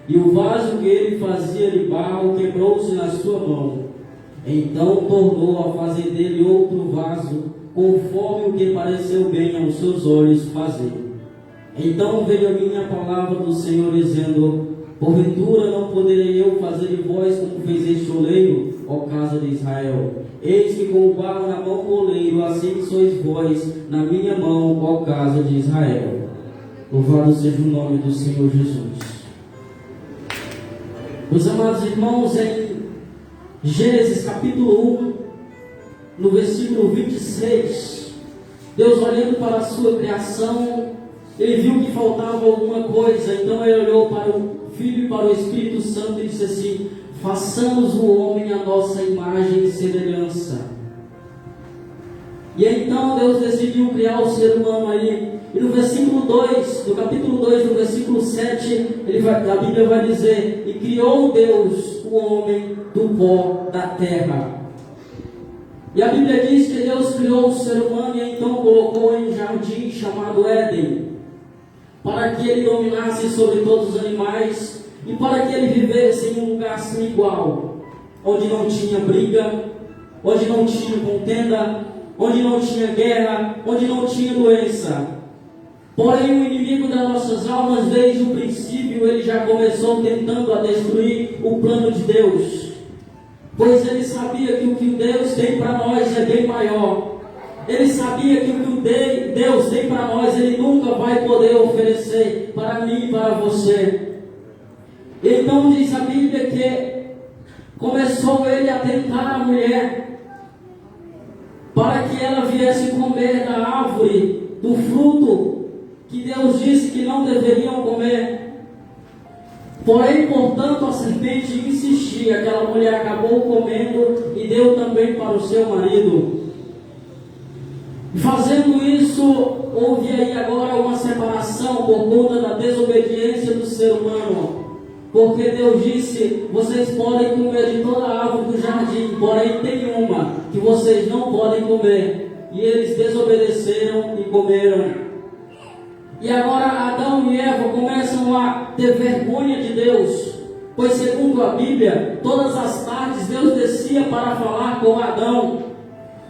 e o vaso que ele fazia de barro quebrou-se na sua mão. Então tornou a fazer dele outro vaso, conforme o que pareceu bem aos seus olhos fazer. Então veio a mim a palavra do Senhor, dizendo: porventura não poderei eu fazer de vós como fez este oleiro, ó casa de Israel? Eis que com o barro na mão do oleiro, assim sois vós na minha mão, ó casa de Israel. Louvado seja o nome do Senhor Jesus. Meus amados irmãos, em Gênesis capítulo 1, no versículo 26, Deus, olhando para a sua criação, ele viu que faltava alguma coisa. Então ele olhou para o Filho e para o Espírito Santo e disse assim: façamos o homem à nossa imagem e semelhança. E então Deus decidiu criar o ser humano aí. E no versículo 2, no capítulo 2, no versículo 7, a Bíblia vai dizer: e criou Deus o homem do pó da terra. E a Bíblia diz que Deus criou o ser humano e então colocou em um jardim chamado Éden, para que ele dominasse sobre todos os animais e para que ele vivesse em um lugar assim igual, onde não tinha briga, onde não tinha contenda, onde não tinha guerra, onde não tinha doença. Porém, o inimigo das nossas almas, desde o princípio, ele já começou tentando a destruir o plano de Deus, pois ele sabia que o que Deus tem para nós é bem maior. Ele sabia que o que Deus tem para nós, ele nunca vai poder oferecer para mim e para você. Então diz a Bíblia que começou ele a tentar a mulher, para que ela viesse comer da árvore, do fruto que Deus disse que não deveriam comer. Porém, portanto, a serpente insistia, aquela mulher acabou comendo e deu também para o seu marido. Fazendo isso, houve aí agora uma separação por conta da desobediência do ser humano. Porque Deus disse: vocês podem comer de toda a árvore do jardim, porém tem uma que vocês não podem comer. E eles desobedeceram e comeram. E agora Adão e Eva começam a ter vergonha de Deus, pois segundo a Bíblia, todas as tardes Deus descia para falar com Adão.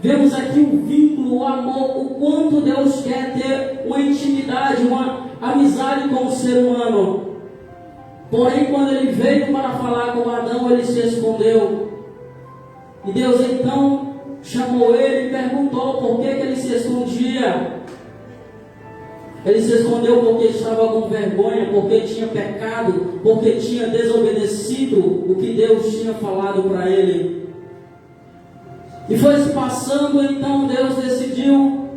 Vemos aqui o vínculo, o amor, o quanto Deus quer ter uma intimidade, uma amizade com o ser humano. Porém, quando ele veio para falar com Adão, ele se escondeu. E Deus então chamou ele e perguntou por que ele se escondia. Ele se escondeu porque estava com vergonha, porque tinha pecado, porque tinha desobedecido o que Deus tinha falado para ele. E foi se passando, então Deus decidiu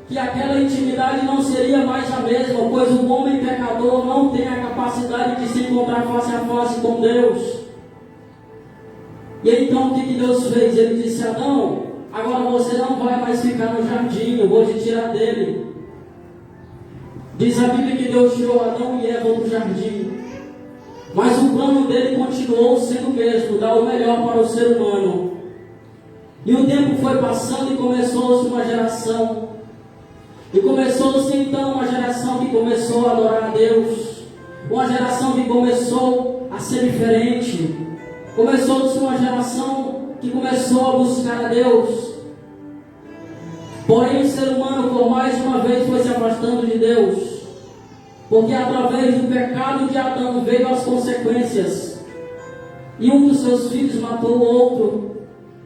que aquela intimidade não seria mais a mesma, pois o homem pecador não tem a capacidade de se encontrar face a face com Deus. E então o que Deus fez? Ele disse: Adão, agora você não vai mais ficar no jardim, eu vou te tirar dele. Diz a Bíblia que Deus tirou Adão e Eva do jardim, mas o plano dele continuou sendo o mesmo, dar o melhor para o ser humano. E o tempo foi passando e começou-se uma geração. E começou-se então uma geração que começou a adorar a Deus, uma geração que começou a ser diferente. Começou-se uma geração que começou a buscar a Deus. Porém o ser humano, por mais de uma vez, foi se afastando de Deus, porque através do pecado de Adão veio as consequências, e um dos seus filhos matou o outro,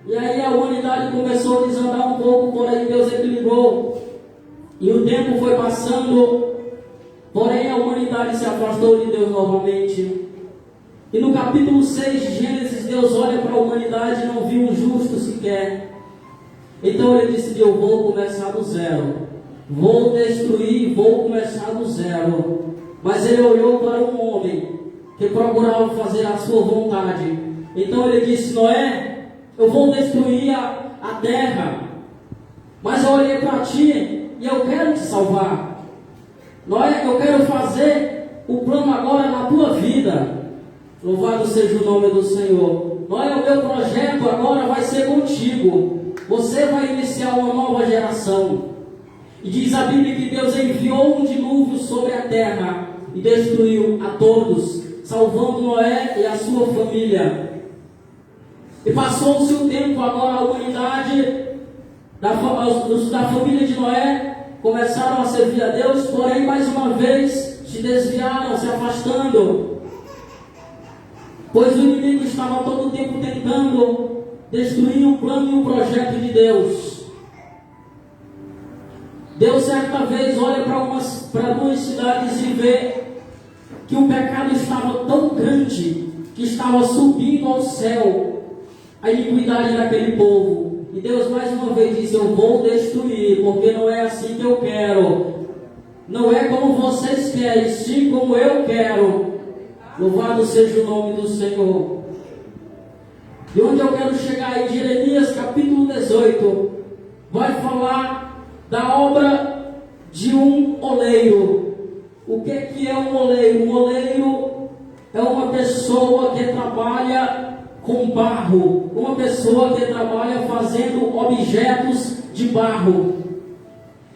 e aí a humanidade começou a desandar um pouco, porém Deus equilibrou, e o tempo foi passando, porém a humanidade se afastou de Deus novamente. E no capítulo 6 de Gênesis, Deus olha para a humanidade e não viu um justo sequer. Então ele disse: eu vou começar do zero, vou destruir, vou começar do zero. Mas ele olhou para um homem que procurava fazer a sua vontade. Então ele disse: Noé, eu vou destruir a terra, mas eu olhei para ti e eu quero te salvar. Noé, eu quero fazer o plano agora na tua vida. Louvado seja o nome do Senhor. Noé, o meu projeto agora vai ser contigo. Você vai iniciar uma nova geração. E diz a Bíblia que Deus enviou um dilúvio sobre a terra e destruiu a todos, salvando Noé e a sua família. E passou-se o tempo, agora a humanidade da família de Noé começaram a servir a Deus, porém mais uma vez se desviaram, se afastando, pois o inimigo estava todo o tempo tentando destruir o plano e o projeto de Deus. Deus certa vez olha para duas cidades e vê que o pecado estava tão grande que estava subindo ao céu a iniquidade daquele povo. E Deus mais uma vez diz: eu vou destruir, porque não é assim que eu quero. Não é como vocês querem, sim como eu quero. Louvado seja o nome do Senhor. E onde eu quero chegar em Jeremias capítulo 18, vai falar da obra de um oleiro. O que é um oleiro? Um oleiro é uma pessoa que trabalha com barro, uma pessoa que trabalha fazendo objetos de barro.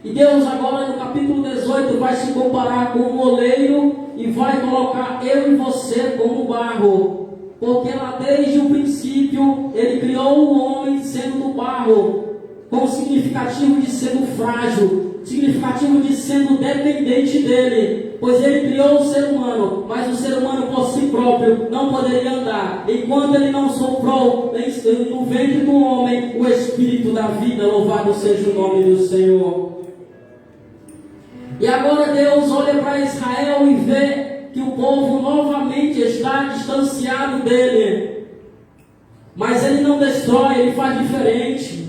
E Deus agora no capítulo 18 vai se comparar com um oleiro e vai colocar eu e você como barro, porque lá desde o princípio Ele criou o homem sendo do barro, com o significativo de sendo frágil, significativo de sendo dependente dele, pois Ele criou o ser humano, mas o ser humano por si próprio não poderia andar, enquanto Ele não soprou no ventre do homem o Espírito da vida. Louvado seja o nome do Senhor. E agora Deus olha para Israel e vê que o povo novamente está distanciado dele, mas Ele não destrói, Ele faz diferente.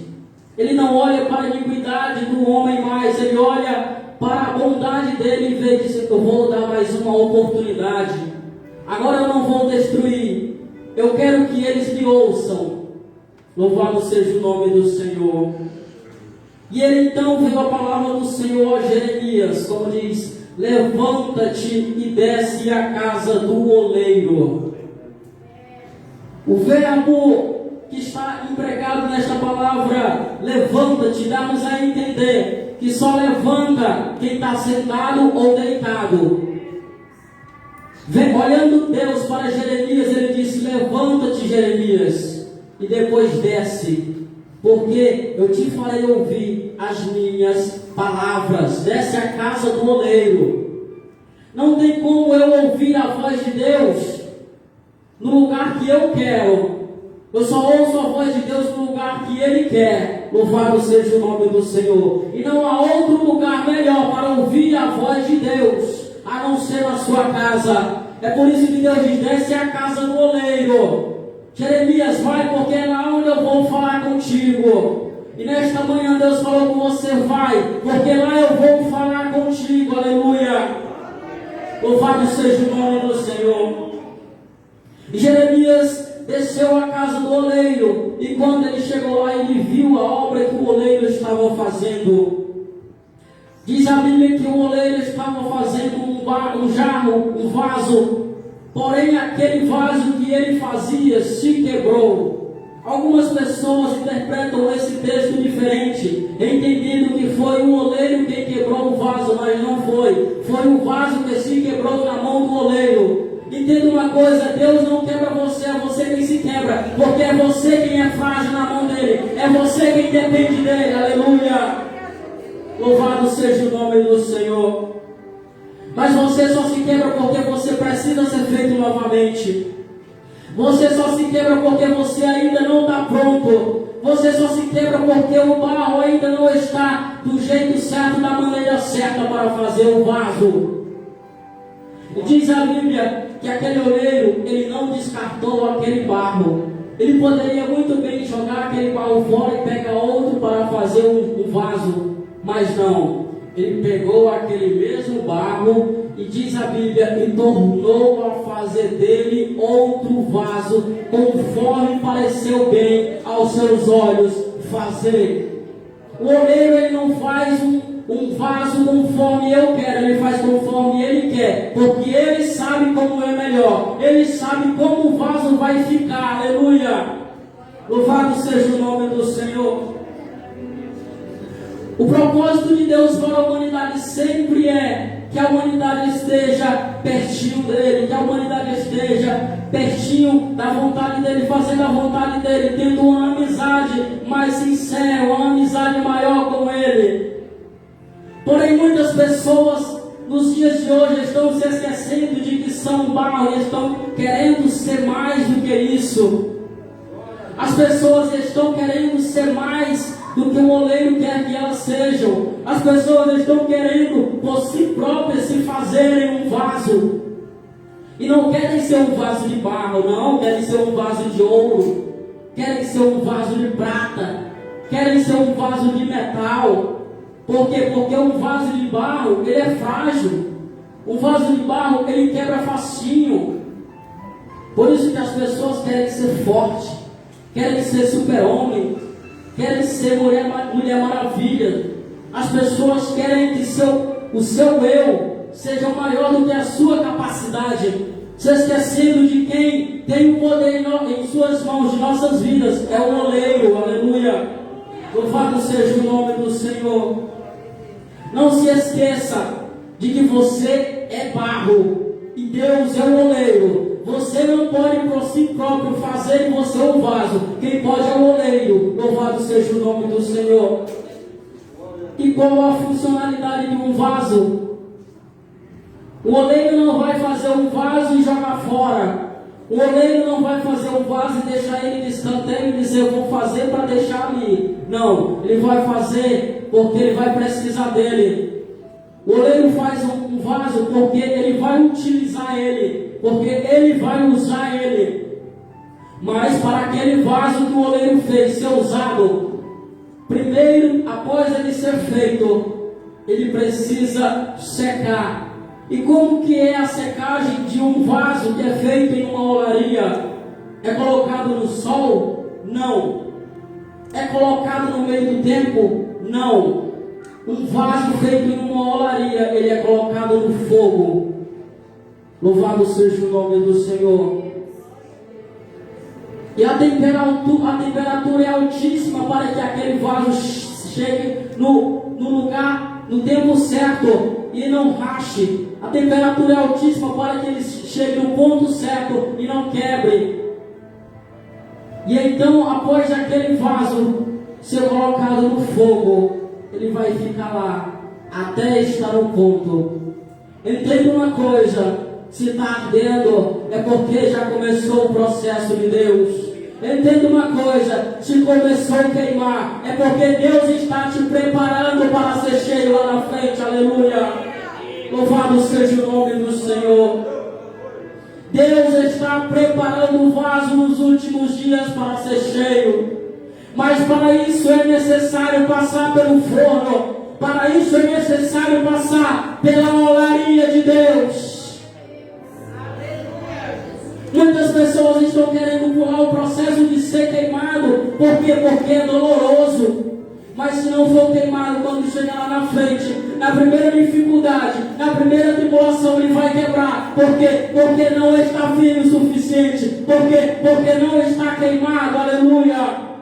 Ele não olha para a iniquidade do homem mais, Ele olha para a bondade dele e vê e diz: eu vou dar mais uma oportunidade. Agora eu não vou destruir, eu quero que eles me ouçam. Louvado seja o nome do Senhor. E ele então veio a palavra do Senhor a Jeremias, como diz: levanta-te e desce à casa do oleiro. O verbo que está empregado nesta palavra, levanta-te, dá-nos a entender que só levanta quem está sentado ou deitado. Olhando Deus para Jeremias, Ele disse: levanta-te, Jeremias, e depois desce, porque eu te farei ouvir as minhas palavras. Desce à casa do oleiro. Não tem como eu ouvir a voz de Deus no lugar que eu quero. Eu só ouço a voz de Deus no lugar que Ele quer. Louvado seja o nome do Senhor. E não há outro lugar melhor para ouvir a voz de Deus, a não ser na sua casa. É por isso que Deus diz: desce à casa do oleiro. Jeremias, vai, porque é lá onde eu vou falar contigo. E nesta manhã Deus falou com você: vai, porque lá eu vou falar contigo. Aleluia. Louvado seja o nome do Senhor. E Jeremias desceu à casa do oleiro, e quando ele chegou lá, ele viu a obra que o oleiro estava fazendo. Diz a Bíblia que o oleiro estava fazendo um jarro, um vaso, porém aquele vaso que ele fazia se quebrou. Algumas pessoas interpretam esse texto diferente, entendendo que foi o oleiro quem quebrou o vaso, mas não foi. Foi o vaso que se quebrou na mão do oleiro. Entenda uma coisa: Deus não quebra você, é você quem se quebra, porque é você quem é frágil na mão dele, é você quem depende dele. Aleluia. Louvado seja o nome do Senhor. Mas você só se quebra porque você precisa ser feito novamente. Você só se quebra porque você ainda não está pronto. Você só se quebra porque o barro ainda não está do jeito certo, da maneira certa para fazer o vaso. Diz a Bíblia que aquele oleiro, ele não descartou aquele barro. Ele poderia muito bem jogar aquele barro fora e pegar outro para fazer um vaso, mas não. Ele pegou aquele mesmo barro e diz a Bíblia, e tornou a fazer dele outro vaso, conforme pareceu bem aos seus olhos fazer. O oleiro, ele não faz um vaso conforme eu quero, ele faz conforme ele quer, porque ele sabe como é melhor, ele sabe como o vaso vai ficar. Aleluia. Louvado seja o nome do Senhor. O propósito de Deus para a humanidade sempre é que a humanidade esteja pertinho dele, que a humanidade esteja pertinho da vontade dele, fazendo a vontade dele, tendo uma amizade mais sincera, uma amizade maior com ele. Porém, muitas pessoas nos dias de hoje estão se esquecendo de que são barro e estão querendo ser mais do que isso. As pessoas estão querendo ser mais do que o oleiro quer que elas sejam. As pessoas estão querendo por si próprias se fazerem um vaso. E não querem ser um vaso de barro, não. Querem ser um vaso de ouro. Querem ser um vaso de prata. Querem ser um vaso de metal. Por quê? Porque um vaso de barro, ele é frágil. Um vaso de barro, ele quebra facinho. Por isso que as pessoas querem ser fortes, querem ser super-homem, querem ser mulher maravilha. As pessoas querem que o seu eu seja maior do que a sua capacidade, se esquecendo de quem tem o poder em suas mãos, de nossas vidas, é o oleiro. Aleluia! Louvado seja o nome do Senhor. Não se esqueça de que você é barro e Deus é o oleiro. Você não pode por si próprio fazer de você um vaso. Quem pode é o oleiro. Louvado seja o nome do Senhor. E qual a funcionalidade de um vaso? O oleiro não vai fazer um vaso e jogar fora. O oleiro não vai fazer um vaso e deixar ele de escanteio e dizer: eu vou fazer para deixar ali. Não, ele vai fazer porque ele vai precisar dele. O oleiro faz um vaso porque ele vai utilizar ele, porque ele vai usar ele. Mas para aquele vaso que o oleiro fez ser usado, primeiro, após ele ser feito, ele precisa secar. E como que é a secagem de um vaso que é feito em uma olaria? É colocado no sol? Não. É colocado no meio do tempo? Não. Um vaso feito em uma olaria, ele é colocado no fogo. Louvado seja o nome do Senhor. E a temperatura é altíssima para que aquele vaso chegue no lugar, no tempo certo e não rache. A temperatura é altíssima para que ele chegue no ponto certo e não quebre. E então, após aquele vaso ser colocado no fogo, ele vai ficar lá até estar no ponto. Entenda uma coisa: se está ardendo é porque já começou o processo de Deus. Entenda uma coisa: se começou a queimar é porque Deus está te preparando para ser cheio lá na frente. Aleluia! Louvado seja o nome do Senhor. Deus está preparando o vaso nos últimos dias para ser cheio. Mas para isso é necessário passar pelo forno. Para isso é necessário passar pela olaria de Deus. Muitas pessoas estão querendo pular o processo de ser queimado. Por quê? Porque é doloroso. Mas se não for queimado, quando chegar lá na frente, na primeira dificuldade, na primeira tribulação, ele vai quebrar. Por quê? Porque não está firme o suficiente. Por quê? Porque não está queimado. Aleluia!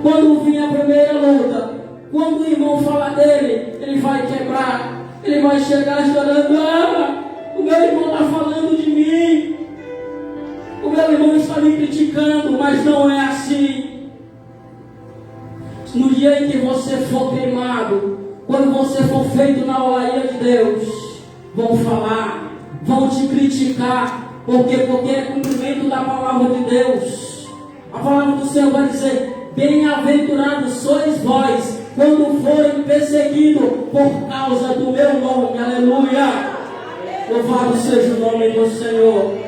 Quando vir a primeira luta, quando o irmão falar dele, ele vai quebrar. Ele vai chegar chorando: ah, o meu irmão está falando de mim. O meu irmão está me criticando. Mas não é assim. No dia em que você for queimado, quando você for feito na olaria de Deus, vão falar, vão te criticar. Por quê? Porque é cumprimento da palavra de Deus. A palavra do Senhor vai dizer: bem-aventurados sois vós, quando forem perseguidos por causa do meu nome. Aleluia! Louvado seja o nome do Senhor.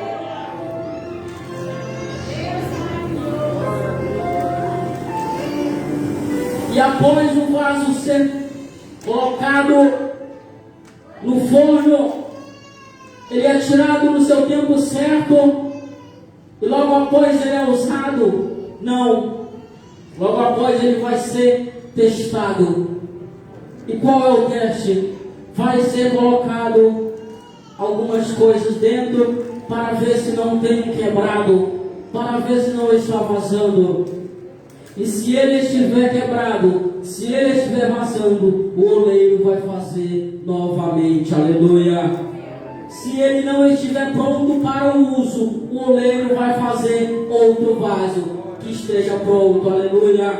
E após o vaso ser colocado no forno, ele é tirado no seu tempo certo. E logo após ele é usado? Não. Logo após ele vai ser testado. E qual é o teste? Vai ser colocado algumas coisas dentro para ver se não tem quebrado, para ver se não está vazando. E se ele estiver quebrado, se ele estiver vazando, o oleiro vai fazer novamente. Aleluia. Se ele não estiver pronto para o uso, o oleiro vai fazer outro vaso que esteja pronto. Aleluia.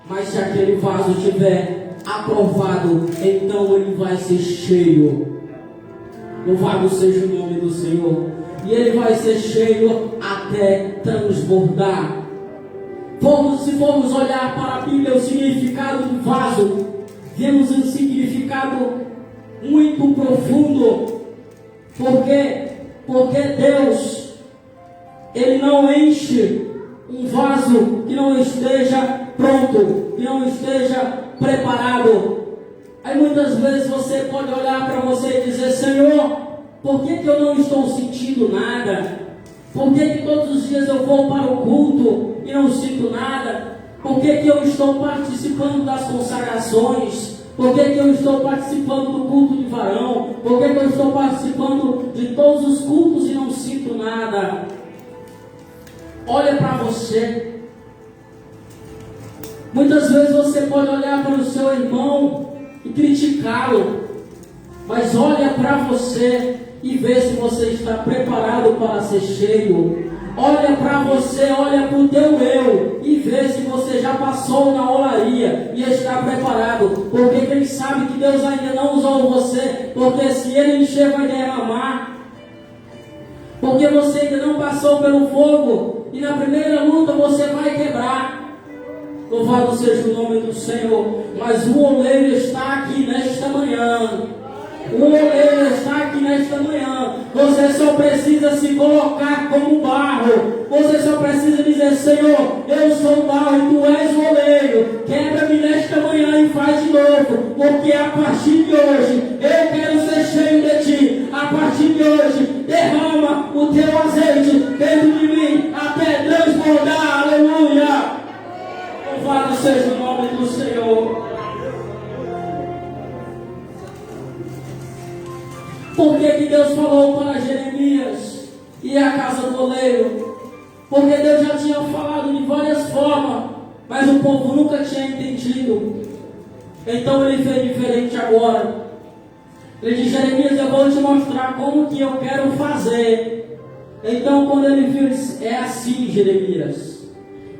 Mas se aquele vaso estiver aprovado, então ele vai ser cheio. Louvado seja o nome do Senhor. E ele vai ser cheio até transbordar. Se formos olhar para a Bíblia, o significado do vaso, vemos um significado muito profundo. Por quê? Porque Deus, Ele não enche um vaso que não esteja pronto, que não esteja preparado. Aí muitas vezes você pode olhar para você e dizer: Senhor, por que eu não estou sentindo nada? Por que todos os dias eu vou para o culto e não sinto nada? Por que eu estou participando das consagrações? Por que eu estou participando do culto de varão? Por que eu estou participando de todos os cultos e não sinto nada? Olha para você. Muitas vezes você pode olhar para o seu irmão e criticá-lo, mas olha para você e vê se você está preparado para ser cheio. Olha para você, olha para o teu eu e vê se você já passou na olaria e está preparado. Porque quem sabe que Deus ainda não usou você, porque se Ele encher vai derramar. Porque você ainda não passou pelo fogo e na primeira luta você vai quebrar. Louvado seja o nome do Senhor. Mas o oleiro está aqui nesta manhã. O oleiro está aqui nesta manhã. Você só precisa se colocar como barro. Você só precisa dizer: Senhor, eu sou o barro e Tu és o oleiro. Quebra-me nesta manhã e faz de novo. Porque a partir de hoje eu quero ser cheio de Ti. A partir de hoje derrama o Teu azeite dentro de mim até transbordar. Aleluia. Louvado seja o nome do Senhor. Por que Deus falou para Jeremias e a casa do oleiro? Porque Deus já tinha falado de várias formas, mas o povo nunca tinha entendido. Então Ele fez diferente agora. Ele disse: Jeremias, eu vou te mostrar como que eu quero fazer. Então quando ele viu, ele disse: é assim, Jeremias,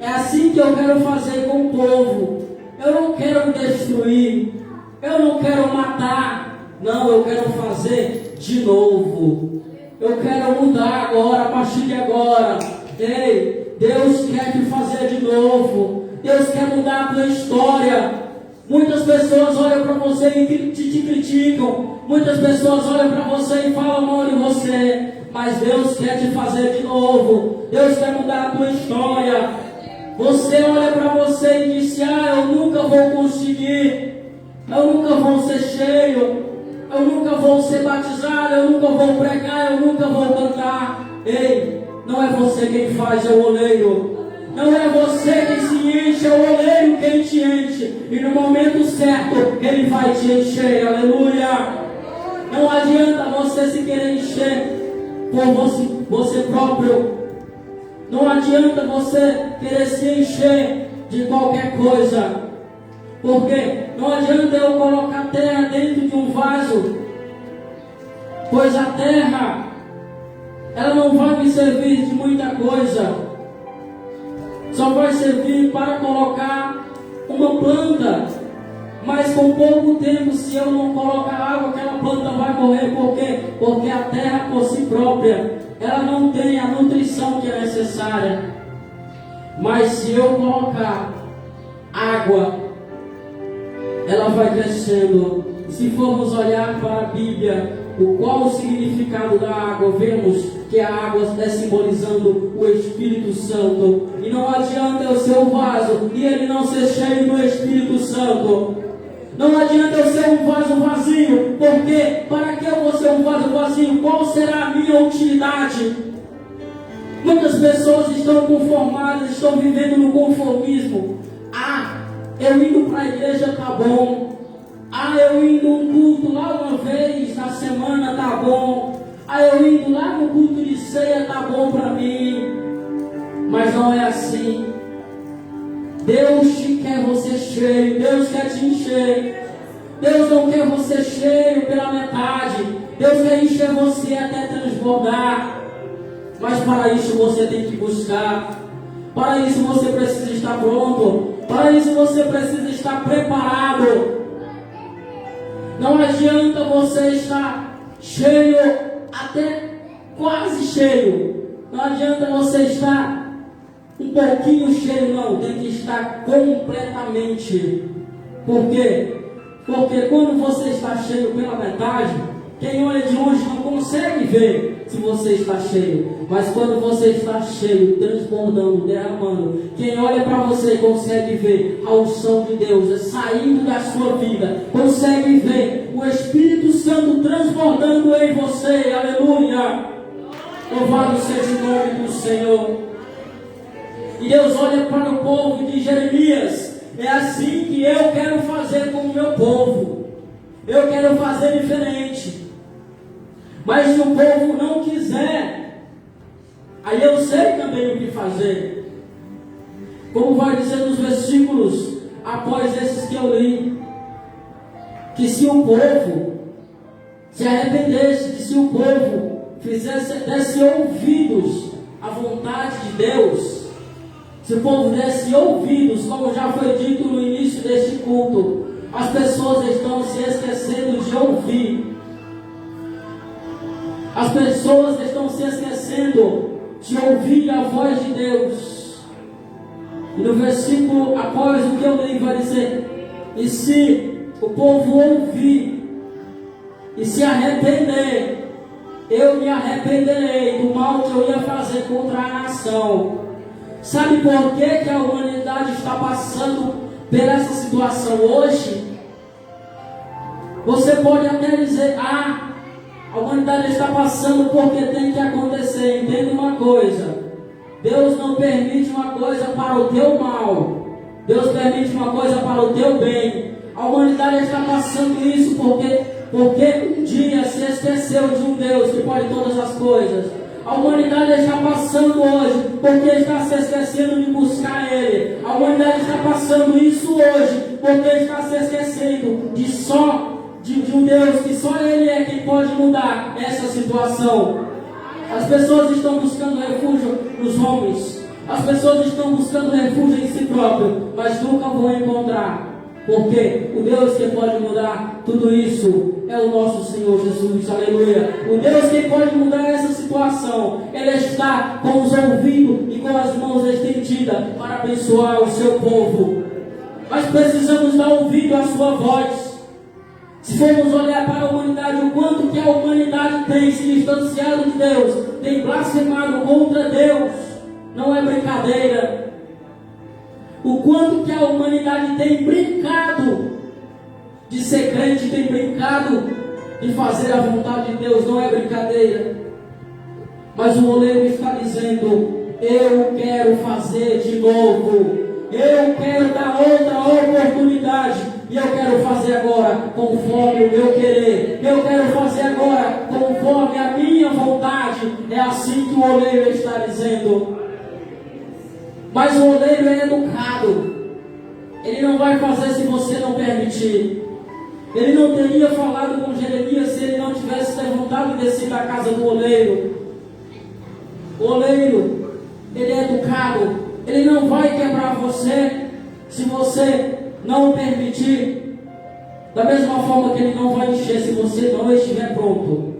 é assim que eu quero fazer com o povo. Eu não quero destruir, eu não quero matar. Não, eu quero fazer de novo. Eu quero mudar agora, a partir de agora. Ei, Deus quer te fazer de novo. Deus quer mudar a tua história. Muitas pessoas olham para você e te criticam. Muitas pessoas olham para você e falam mal de você. Mas Deus quer te fazer de novo. Deus quer mudar a tua história. Você olha para você e diz: eu nunca vou conseguir. Eu nunca vou ser cheio. Eu nunca vou ser batizado, eu nunca vou pregar, eu nunca vou cantar. Ei, não é você quem faz, é o oleiro. Não é você quem se enche, é o oleiro quem te enche. E no momento certo, Ele vai te encher, aleluia. Não adianta você se querer encher por você próprio. Não adianta você querer se encher de qualquer coisa. Porque não adianta eu colocar terra dentro de um vaso, pois a terra, ela não vai me servir de muita coisa. Só vai servir para colocar uma planta. Mas com pouco tempo, se eu não colocar água, aquela planta vai morrer. Por quê? Porque a terra por si própria, ela não tem a nutrição que é necessária. Mas se eu colocar água, ela vai crescendo. E se formos olhar para a Bíblia, qual o significado da água, vemos que a água é simbolizando o Espírito Santo. E não adianta eu ser um vaso e ele não ser cheio do Espírito Santo. Não adianta eu ser um vaso vazio, porque para que eu vou ser um vaso vazio? Qual será a minha utilidade? Muitas pessoas estão conformadas, estão vivendo no conformismo. Eu indo para a igreja tá bom. Eu indo um culto lá uma vez na semana tá bom. Eu indo lá no culto de ceia tá bom para mim. Mas não é assim. Deus quer você cheio, Deus quer te encher. Deus não quer você cheio pela metade. Deus quer encher você até transbordar. Mas para isso você tem que buscar. Para isso você precisa estar pronto. Para isso você precisa estar preparado. Não adianta você estar cheio, até quase cheio. Não adianta você estar um pouquinho cheio, não. Tem que estar completamente. Por quê? Porque quando você está cheio pela metade, quem olha de longe não consegue ver se você está cheio. Mas quando você está cheio, transbordando, derramando, quem olha para você consegue ver a unção de Deus saindo da sua vida. Consegue ver o Espírito Santo transbordando em você. Aleluia! Louvado seja o nome do Senhor. E Deus olha para o povo de Jeremias: é assim que eu quero fazer com o meu povo. Eu quero fazer diferente. Mas se o povo não quiser, aí eu sei também o que fazer. Como vai dizer nos versículos após esses que eu li, que se o povo se arrependesse, que se o povo desse ouvidos à vontade de Deus, se o povo desse ouvidos, como já foi dito no início deste culto, as pessoas estão se esquecendo de ouvir. As pessoas estão se esquecendo de ouvir a voz de Deus. E no versículo após o que eu li vai dizer: e se o povo ouvir e se arrepender, eu me arrependerei do mal que eu ia fazer contra a nação. Sabe por que a humanidade está passando por essa situação hoje? Você pode até dizer: a humanidade está passando porque tem que acontecer. Entenda uma coisa: Deus não permite uma coisa para o teu mal. Deus permite uma coisa para o teu bem. A humanidade está passando isso porque um dia se esqueceu de um Deus que pode todas as coisas. A humanidade está passando hoje porque está se esquecendo de buscar Ele. A humanidade está passando isso hoje porque está se esquecendo de um Deus que só Ele é quem pode mudar essa situação. As pessoas estão buscando refúgio nos homens. As pessoas estão buscando refúgio em si próprio, mas nunca vão encontrar. Porque o Deus que pode mudar tudo isso é o nosso Senhor Jesus, aleluia. O Deus que pode mudar essa situação, Ele está com os ouvidos e com as mãos estendidas para abençoar o seu povo. Mas precisamos dar ouvido à sua voz. Se formos olhar para a humanidade, o quanto que a humanidade tem se distanciado de Deus, tem blasfemado contra Deus, não é brincadeira. O quanto que a humanidade tem brincado de ser crente, tem brincado de fazer a vontade de Deus, não é brincadeira. Mas o oleiro está dizendo: eu quero fazer de novo, eu quero dar outra oportunidade, e eu quero fazer agora conforme o meu querer, eu quero fazer agora conforme a minha vontade. É assim que o oleiro está dizendo. Mas o oleiro é educado. Ele não vai fazer se você não permitir. Ele não teria falado com Jeremias se ele não tivesse levantado e descido da casa do oleiro. O oleiro, ele é educado. Ele não vai quebrar você se você não o permitir. Da mesma forma que ele não vai encher se você não estiver pronto.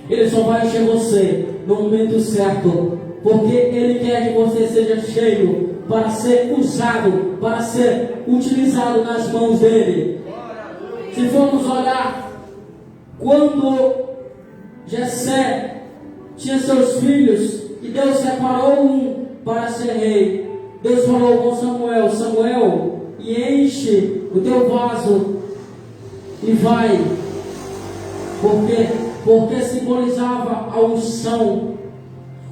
Ele só vai encher você no momento certo, porque Ele quer que você seja cheio para ser usado, para ser utilizado nas mãos dEle. Se formos olhar, quando Jessé tinha seus filhos e Deus separou um para ser rei, Deus falou com Samuel: Samuel, e enche o teu vaso e vai, porque simbolizava a unção.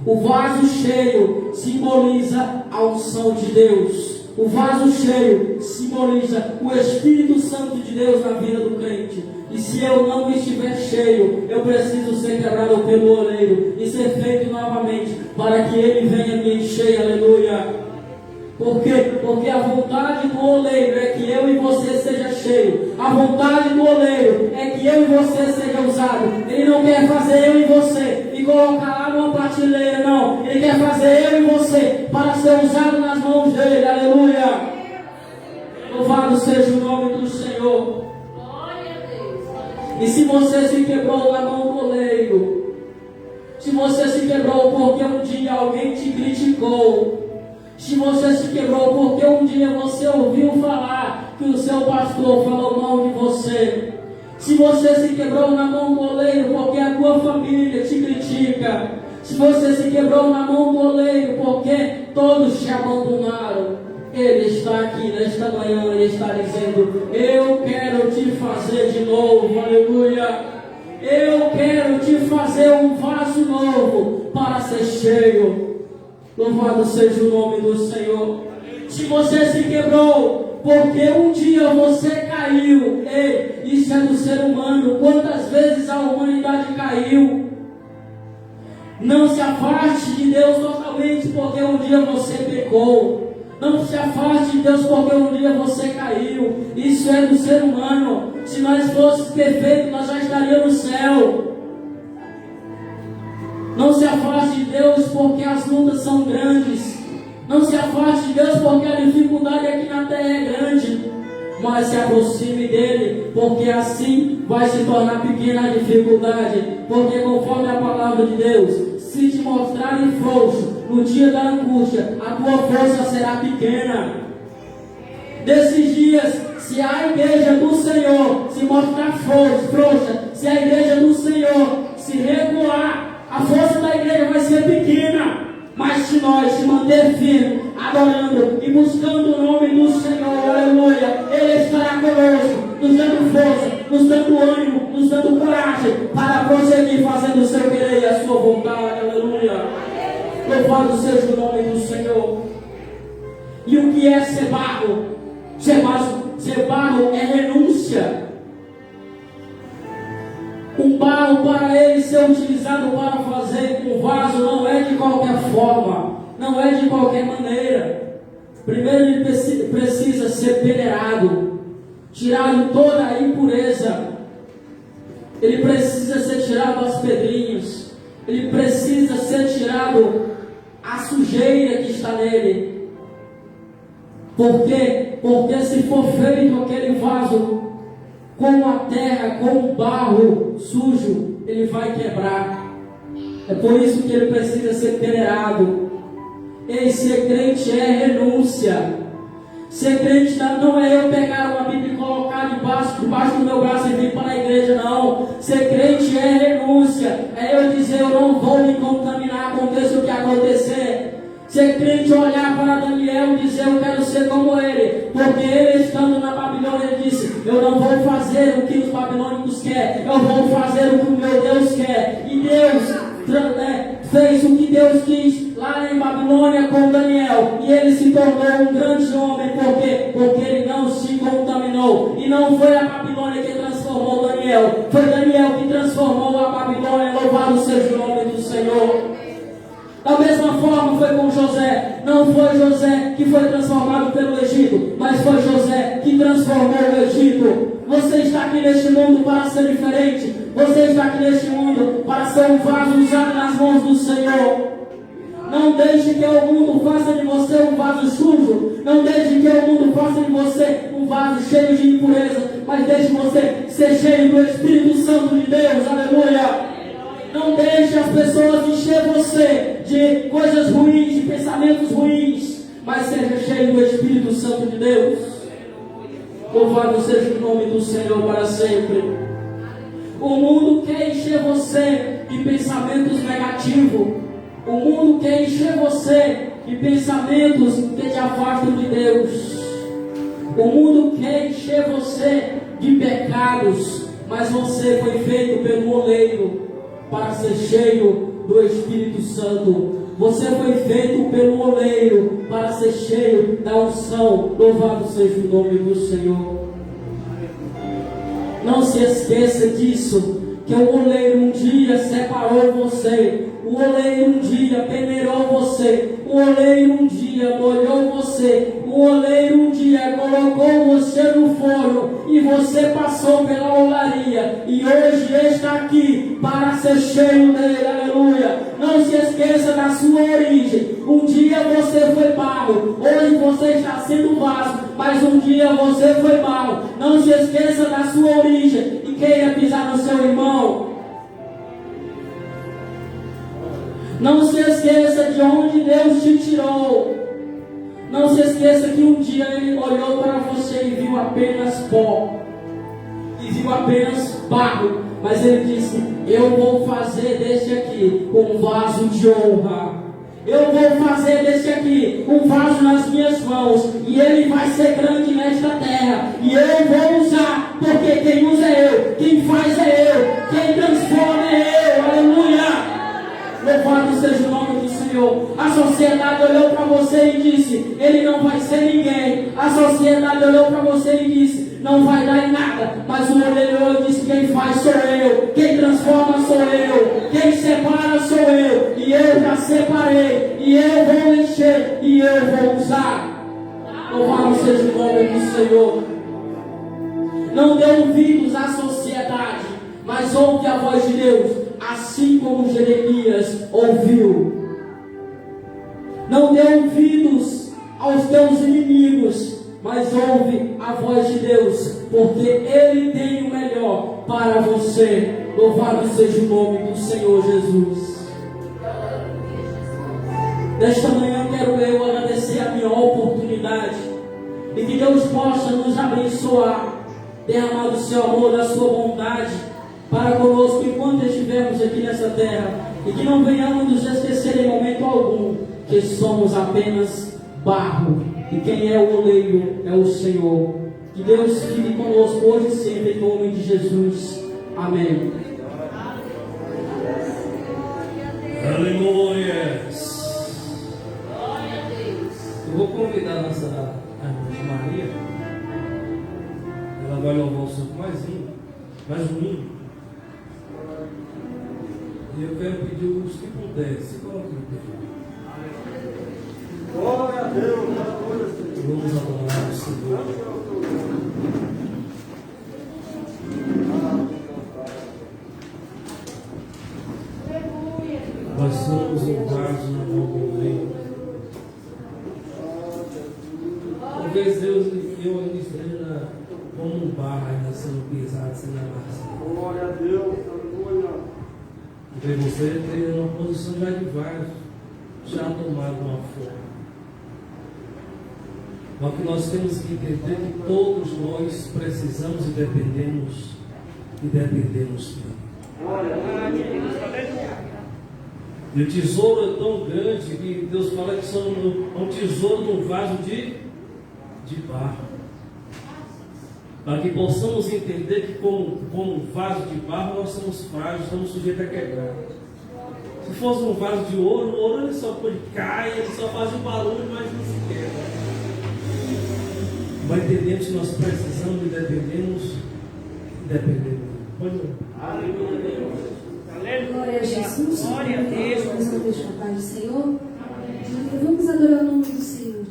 O vaso cheio simboliza a unção de Deus. O vaso cheio simboliza o Espírito Santo de Deus na vida do crente. E se eu não estiver cheio, eu preciso ser quebrado pelo oleiro e ser feito novamente para que Ele venha me encher, aleluia. Por quê? Porque a vontade do oleiro é que eu e você seja cheio. A vontade do oleiro é que eu e você seja usado. Ele não quer fazer eu e você e colocar lá numa prateleira, não. Ele quer fazer eu e você para ser usado nas mãos dele. Aleluia! Louvado seja o nome do Senhor. E se você se quebrou na mão do oleiro, se você se quebrou porque um dia alguém te criticou, se você se quebrou porque um dia você ouviu falar que o seu pastor falou mal de você, se você se quebrou na mão do oleiro porque a tua família te critica, se você se quebrou na mão do oleiro porque todos te abandonaram, Ele está aqui nesta manhã e está dizendo: eu quero te fazer de novo, aleluia. Eu quero te fazer um vaso novo para ser cheio. Louvado seja o nome do Senhor. Se você se quebrou porque um dia você caiu, ei, isso é do ser humano. Quantas vezes a humanidade caiu? Não se afaste de Deus totalmente porque um dia você pecou. Não se afaste de Deus porque um dia você caiu. Isso é do ser humano. Se nós fôssemos perfeitos, nós já estaríamos no céu. Não se afaste de Deus porque as lutas são grandes. Não se afaste de Deus porque a dificuldade aqui na terra é grande. Mas se aproxime dele, porque assim vai se tornar pequena a dificuldade. Porque conforme a palavra de Deus, se te mostrarem frouxo no dia da angústia, a tua força será pequena. Desses dias, se a igreja do Senhor se mostrar frouxa, se a igreja do Senhor se recuar, a força da igreja vai ser pequena. Mas se nós se manter firme, adorando e buscando o nome do Senhor, aleluia, Ele estará conosco, nos dando força, nos dando ânimo, nos dando coragem para prosseguir fazendo o seu querer e a sua vontade, aleluia. Louvado seja o nome do Senhor. E o que é ser barro? Ser barro é renúncia. Um barro, para ele ser utilizado para fazer um vaso, não é de qualquer forma, não é de qualquer maneira. Primeiro ele precisa ser peneirado, tirado toda a impureza. Ele precisa ser tirado as pedrinhas. Ele precisa ser tirado a sujeira que está nele. Por quê? Porque se for feito aquele vaso com a terra, com o barro sujo, ele vai quebrar. É por isso que ele precisa ser peneirado. E ser crente é renúncia. Ser crente não é eu pegar uma Bíblia e colocar debaixo do meu braço e vir para a igreja, não. Ser crente é renúncia. É eu dizer: eu não vou me contaminar, aconteça o que acontecer. Ser crente é olhar para Daniel e dizer: eu quero ser como ele. Porque ele, estando na Babilônia, ele disse: eu não vou fazer o que os babilônicos querem, eu vou fazer o que o meu Deus quer. E Deus fez o que Deus quis lá em Babilônia com Daniel. E ele se tornou um grande homem. Por quê? Porque ele não se contaminou. E não foi a Babilônia que transformou Daniel, foi Daniel que transformou a Babilônia. Louvado seja o nome do Senhor. Da mesma forma foi com José. Não foi José que foi transformado pelo Egito, mas foi José que transformou o Egito. Você está aqui neste mundo para ser diferente. Você está aqui neste mundo para ser um vaso usado nas mãos do Senhor. Não deixe que o mundo faça de você um vaso sujo. Não deixe que o mundo faça de você um vaso cheio de impureza. Mas deixe você ser cheio do Espírito Santo de Deus. Aleluia. Não deixe as pessoas encher você de coisas ruins, de pensamentos ruins, mas seja cheio do Espírito Santo de Deus. Louvado seja o nome do Senhor para sempre. O mundo quer encher você de pensamentos negativos. O mundo quer encher você de pensamentos que te afastam de Deus. O mundo quer encher você de pecados, mas você foi feito pelo oleiro para ser cheio do Espírito Santo. Você foi feito pelo oleiro para ser cheio da unção. Louvado seja o nome do Senhor. Não se esqueça disso, que o oleiro um dia separou você. O oleiro um dia peneirou você. você. O oleiro um dia molhou você. O oleiro um dia colocou você no forno e você passou pela olaria e hoje está aqui para ser cheio dele, aleluia. Não se esqueça da sua origem. Um dia você foi barro, hoje você está sendo vaso, mas um dia você foi barro. Não se esqueça da sua origem e queira pisar no seu irmão. Não se esqueça de onde Deus te tirou. Não se esqueça que um dia Ele olhou para você e viu apenas pó. E viu apenas barro. Mas Ele disse: eu vou fazer deste aqui um vaso de honra. Eu vou fazer deste aqui um vaso nas minhas mãos. E ele vai ser grande nesta terra. E eu vou usar. Porque quem usa é eu. Quem faz é eu. Quem transforma é eu. Aleluia. Louvado seja o nome do Senhor. A sociedade olhou para você e disse: ele não vai ser ninguém. A sociedade olhou para você e disse: não vai dar em nada. Mas o oleiro disse: quem faz sou eu. Quem transforma sou eu. Quem separa sou eu. E eu já separei. E eu vou encher. E eu vou usar. Louvado seja o nome do Senhor. Não dê ouvidos à sociedade, mas ouve a voz de Deus. Assim como Jeremias ouviu. Não dê ouvidos aos teus inimigos, mas ouve a voz de Deus, porque Ele tem o melhor para você. Louvado seja o nome do Senhor Jesus. Nesta manhã quero eu agradecer a minha oportunidade e que Deus possa nos abençoar, derramar do seu amor, da sua bondade para conosco enquanto estivermos aqui nessa terra, e que não venhamos nos esquecer em momento algum que somos apenas barro e quem é o oleiro é o Senhor. Que Deus fique conosco hoje e sempre, em nome de Jesus. Amém. Aleluia. Eu vou convidar a nossa irmã Maria. Ela vai louvar o Senhor mais um hino. E eu quero pedir os que puderem, se coloquem no pé. Glória a Deus, Vamos adorar o Senhor. Nós somos um vaso na mão do Rei. Talvez Deus eu ainda esteja como um barro ainda sendo pisado, sendo amassado. glória a Deus, aleluia. Porque você tem uma posição já de vaso, já tomado uma forma. Mas que nós temos que entender que todos nós precisamos e dependemos dele. Glória a Deus, aleluia. E o tesouro é tão grande que Deus fala que somos um tesouro num vaso de barro. Para que possamos entender que como vaso de barro nós somos frágeis, estamos sujeitos a quebrar. Se fosse um vaso de ouro, o ouro ele só cai, ele só faz um barulho, mas não se quebra. Mas entendemos que nós precisamos e dependemos. Pode ir. Aleluia a Deus. Glória a Jesus. Glória a Deus. Vamos abençoar a paz do Senhor. Amém. Vamos adorar o nome do Senhor.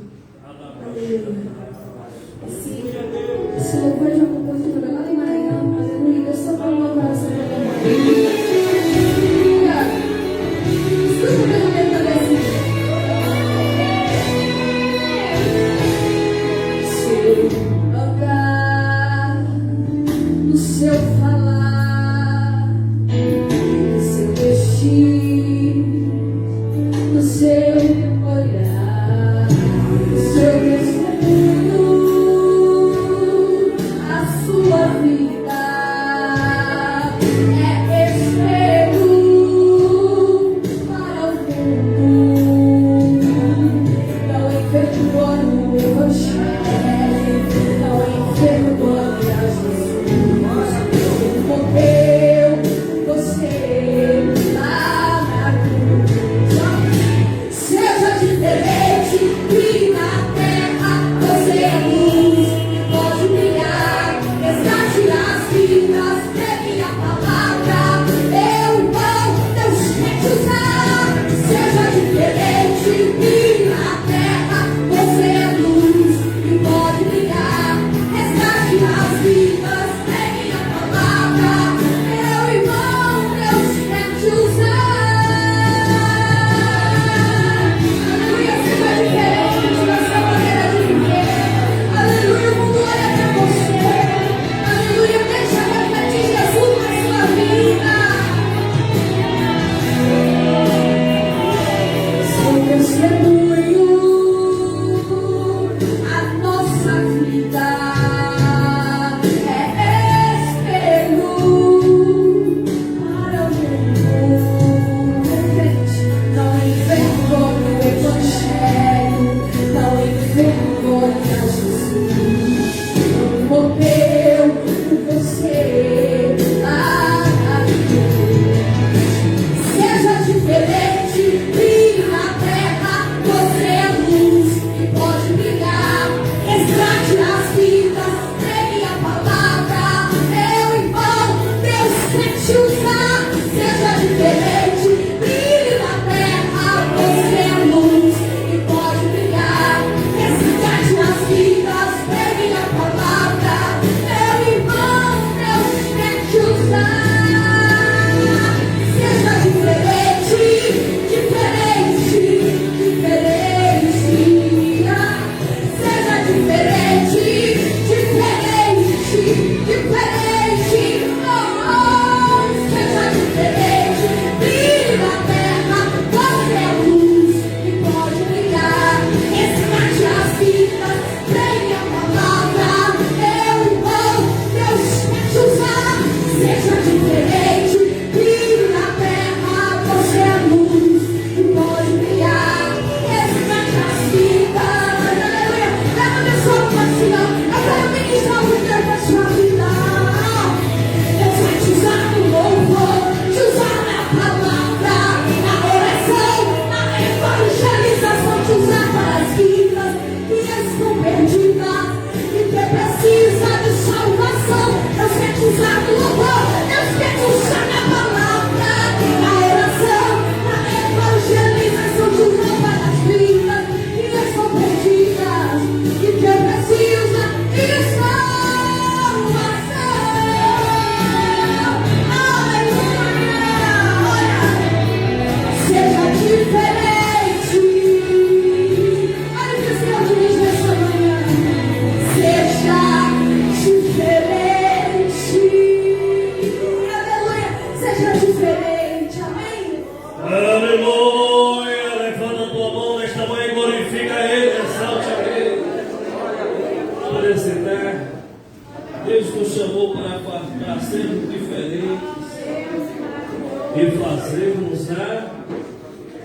Aleluia. Esse louvor já compositor lá em Maranhão. Aleluia. Deus só para o meu coração. Aleluia. Escuta o pensamento da Deus. Seu andar, o seu falar, o seu vestir, o seu olhar, o seu testemunho, a sua vida é espelho para o mundo. Não efetua no Evangelho, não efetua a Jesus. Morreu você lá na cruz. Seja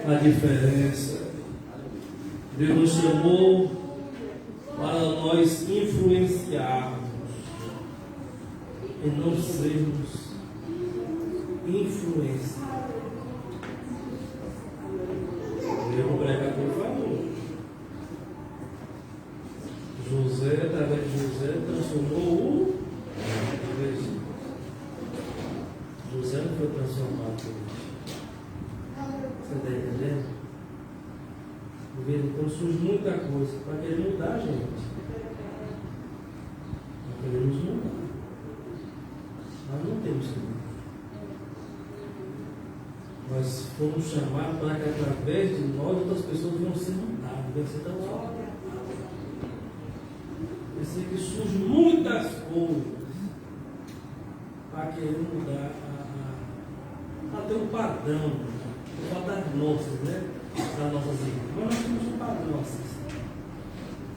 a diferença. Deus nos chamou para nós influenciarmos e não sermos influência. O pregador falou. José, através de José, transformou o Egito. José não foi transformado. Você está entendendo? Então surge muita coisa para querer mudar a gente. Nós queremos mudar. Nós não temos que mudar. Nós fomos chamados para que através de nós outras pessoas venham ser mudadas, venham ser transformadas. Eu sei que surgem muitas coisas para querer mudar até o padrão, o padrão das nossas, né? Das nossas irmãs. Mas nós temos um padrão assim.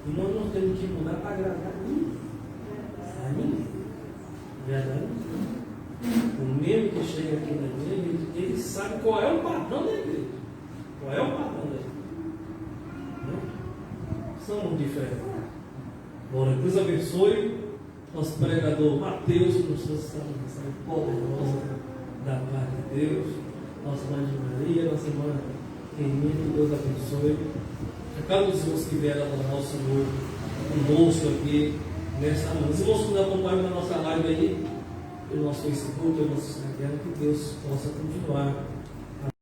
E nós não temos que mudar para agradar ninguém. A ninguém. Verdade? O membro que chega aqui na igreja, ele sabe qual é o padrão da igreja. Qual é o padrão da igreja. Né? Somos diferentes. Bora, Deus abençoe nosso pregador Mateus, que nos trouxe essa mensagem poderosa da parte de Deus. Nossa mãe de Maria, nossa irmã Emília, que Deus abençoe. A cada um dos irmãos que vieram adorar o Senhor conosco aqui nessa manhã. Os irmãos que nos acompanham na nossa live aí, pelo nosso Facebook, pelo nosso Instagram, que Deus possa continuar